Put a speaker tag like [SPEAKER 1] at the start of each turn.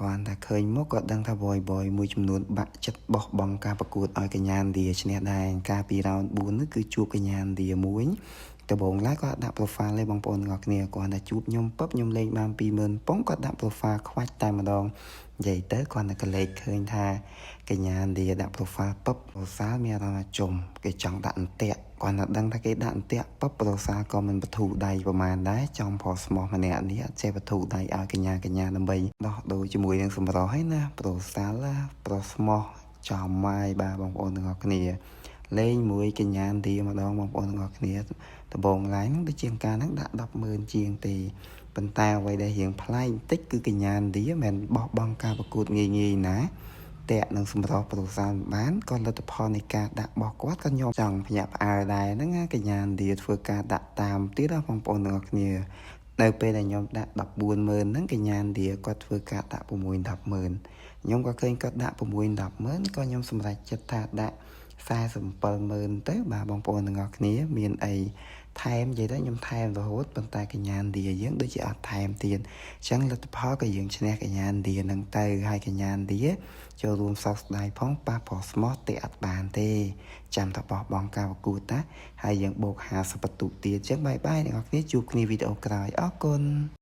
[SPEAKER 1] គាត់តែឃើញមកគាត់ដឹងថា boy មួយចំនួនបាក់ចិត្តបោះបង់ការប្រកួតឲ្យកញ្ញាឥណ្ឌាឈ្នះដែរកាលពី round 4 នេះគឺជួបកញ្ញាឥណ្ឌាមួយដំបូងឡើយគាត់ដាក់ profile លេបងប្អូនទាំងអស់គ្នាគាត់តែជួបខ្ញុំពឹបខ្ញុំលេងបាន 20000 ប៉ុងគាត់ដាក់ profile ខ្វាច់តែម្ដងនិយាយទៅគាត់តែកលេចឃើញថាកញ្ញាឥណ្ឌាដាក់ profile ពឹប profile មានអារម្មណ៍ថាចំគេចង់ដាក់អន្ទាក់គាត់តែដឹងថាគេដាក់អន្ទាក់ពឹប profile ក៏មិនបធូរដៃប្រហែលដែរចង់ប្រស្មោះម្នាក់នេះអត់ចេះបធូរដៃឲ្យកញ្ញាដើម្បីដោះដូរជាមួយនឹងសម្រស់ហ្នឹងណា profile ប្រស្មោះចំម៉ាយបាទបងប្អូនទាំងអស់គ្នាលេងមួយកញ្ញាឥណ្ឌាម្ដងបងប្អូនទាំងអស់គ្នាដំបងឡាយហ្នឹងដូចជាការហ្នឹងដាក់ 100,000 ជាងទេប៉ុន្តែអ្វីដែលរៀងប្លែកបន្តិចគឺកញ្ញាឥណ្ឌាមិនបោះបង់ការប្រកួតងាយណាតែនឹងសម្រស់ប្រូសានបានក៏លទ្ធផលនៃការដាក់របស់គាត់ក៏ខ្ញុំចង់ភ្ញាក់ផ្អើលដែរហ្នឹងកញ្ញាឥណ្ឌាធ្វើការដាក់តាមទៀតណាបងប្អូនទាំងអស់គ្នានៅពេលដែលខ្ញុំដាក់ 140,000 ហ្នឹងកញ្ញាឥណ្ឌាគាត់ធ្វើការដាក់ 6-10,000 ខ្ញុំក៏ឃើញគាត់ដាក់ 6-10,000 ក៏ខ្ញុំសម្រេចចិត្តថាដាក់ 47,000 ទៅបាទបងប្អូនទាំងអស់គ្នាមានអីថែមនិយាយទៅខ្ញុំថែមរហូតប៉ុន្តែកញ្ញាឥណ្ឌាយើងដូចជាអត់ថែមទៀតអញ្ចឹងលទ្ធផលក៏យើងឈ្នះកញ្ញាឥណ្ឌានឹងទៅហើយកញ្ញាឥណ្ឌាចូលរួមសោកស្ដាយផងប៉ះប្រស្មោះទេអត់បានទេចាំតែបោះបង់ការប្រកួតណាហើយយើងបូក50បន្ទុកទៀតអញ្ចឹងបាយបាយអ្នកនរគ្នាជួបគ្នាវីដេអូក្រោយអរគុណ